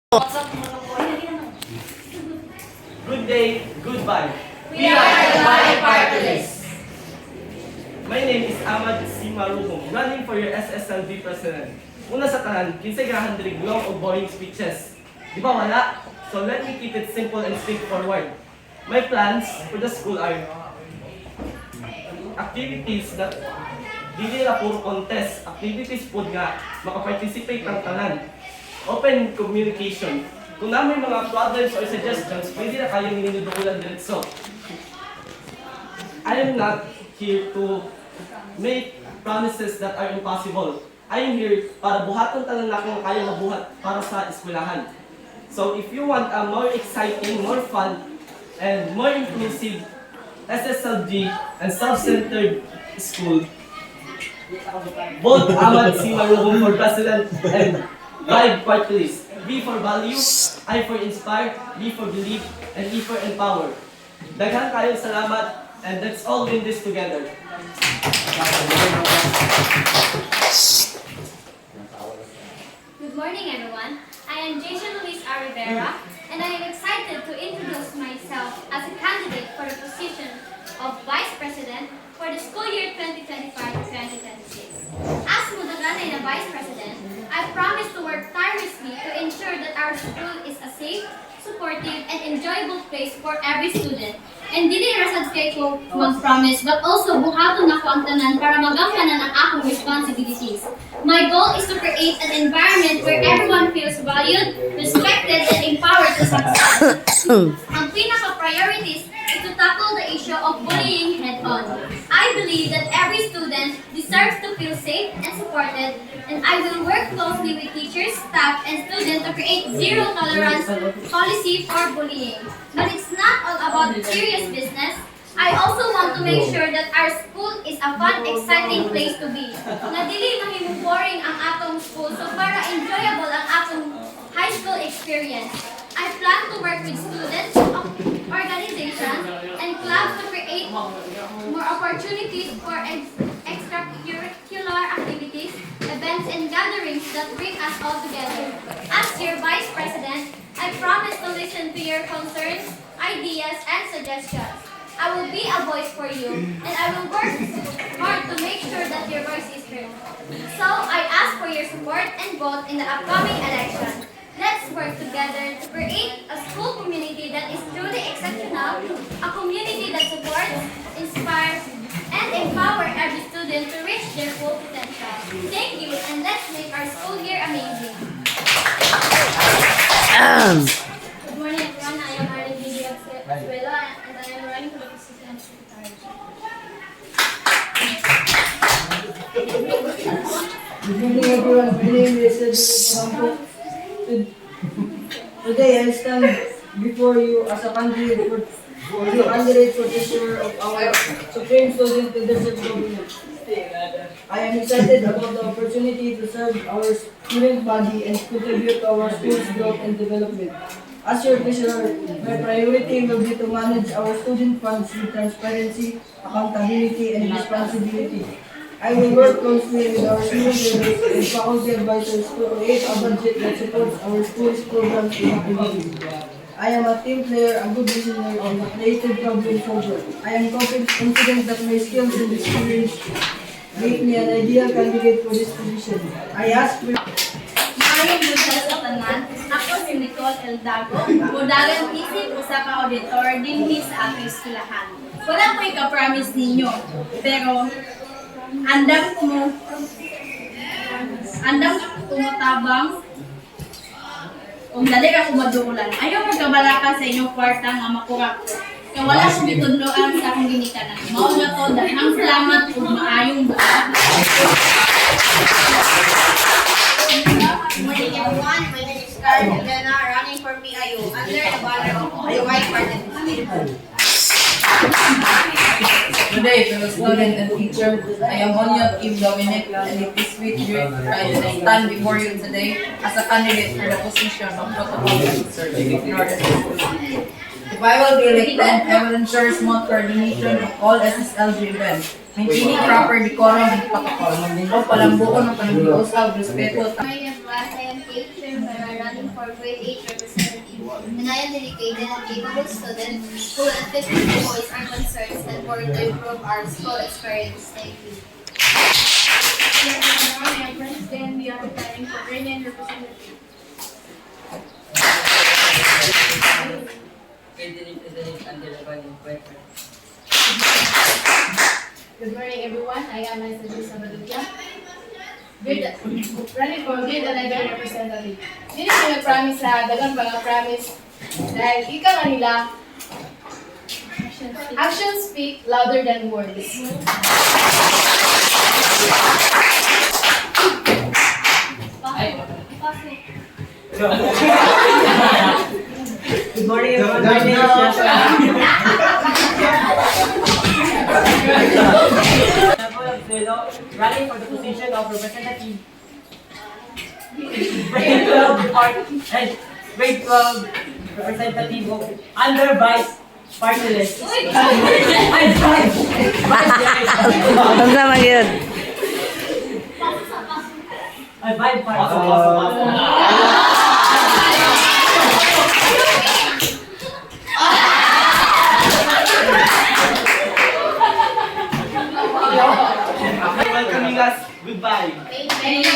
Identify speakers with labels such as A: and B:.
A: Good day, goodbye.
B: We are the Bali Party List.
A: My name is Ahmad C. Maruhong, running for your SSLB president. Una sa tanan, kinsay gahandrig long o boring speeches. Di ba wala? So let me keep it simple and straightforward. My plans for the school are activities that dili ra puro contest, activities po nga makaparticipate ng tanan. Open communication. Kung na may mga problems or suggestions, pwede na kayong ninudukulan diretso. I am not here to make promises that are impossible. I am here para buhaton tanan na kung kaya mabuhat para sa eskwelahan. So if you want a more exciting, more fun, and more inclusive SSLG and self-centered school, vote Ahmad C. Maruhong for president and Vibe Party List. B for value, I for inspire, B for believe, and E for empower. Daghang kayong salamat, and let's all win this together.
B: Good morning, everyone. I am Jason Luis R. Rivera, and I am excited to introduce myself as a candidate for the position of Vice President for the school year 2025-2026. As Mudaganay na Vice President, I promise to work tirelessly to ensure that our school is a safe, supportive, and enjoyable place for every student. And dili rasad kay ko mag-promise, but also buhaton na ko ang tanan para magampanan ang akong responsibilities. My goal is to create an environment where everyone feels valued, respected, and empowered to succeed. Ang pinaka-priorities is to tackle the issue of bullying head-on. I believe that every student deserves to feel safe and supported, and I will work closely with teachers, staff, and students to create zero-tolerance policy for bullying. But it's not all about serious business. I also want to make sure that our school is a fun, exciting place to be. Na dili mahimong boring ang atong school, so para enjoyable ang atong high school experience. I plan to work with students, organizations, and clubs to create more opportunities for extracurricular activities, events, and gatherings that bring us all together. As your Vice President, I promise to listen to your concerns, ideas, and suggestions. I will be a voice for you, and I will work hard to make sure that your voice is heard. So, I ask for your support and vote in the upcoming election. Let's work together to create a school community that is truly exceptional, a community that supports, inspires, and empowers every student to reach their full potential. Thank you, and let's make our school year amazing. Good morning, everyone. I am Arlene Bibi Azuela, and I am running for the position of secretary.
C: Good morning, everyone. My name is Edwin. Today, I stand before you as a candidate for treasurer of our Supreme Student Leadership Government. I am excited about the opportunity to serve our student body and contribute to our school's growth and development. As your treasurer, my priority will be to manage our student funds with transparency, accountability, and responsibility. I will work closely with our student leaders and faculty advisors to create a budget that supports our school's programs and activities. I am a team player, a good listener, and a creative problem solver. I am confident that my skills and experience make me an ideal candidate for this position. I ask for
B: Maayong buntag sa tanan, ako si Nicole Eldago, mudagang isip usa ka auditor dinhi sa atong eskwelahan. Wala ko ika-promise ninyo, pero andam kumutabang kung dali ka kumadukulan. Ayaw magkabalaka sa inyong kwarta nga makurak ko. Kaya wala akong bitudloan sa akong ginikanan. Mao na to, daghang salamat ug maayong buwan.
D: Good morning, everyone. My name is Karen Elena, running for PIO under the banner of PIO Party List.
E: Today, fellow student and teacher, I am Onyot Eve Dominic, and it is with great pride that I stand before you today as a candidate for the position of protocol officer in Northern School. If I will be elected, I will ensure smooth coordination of all SSLG events, maintaining proper decorum and protocol, o palambuon ng panagbiusap, respeto,
B: My name is Kate Sherman, running for grade 8 representative, and I am dedicated and capable student who will effectively voice our concerns and work to improve our school experience. Thank you.
F: I am Prince Dan. We are preparing for grade 9 representative. Good morning, everyone. I am Isabel Sabadutia. Running for grade 11 representative. Dili ko nag-promise na dagang mga promise dahil ika nga nila, actions speak louder than words.
C: Good morning, everyone. My name is Joshua. Running for the position of representative. Grade 12 representative of under vice party list. Ay, vice.
G: Ang sama yun.
C: Ay, vice party.
A: Welcoming us. Goodbye.
B: Thank you.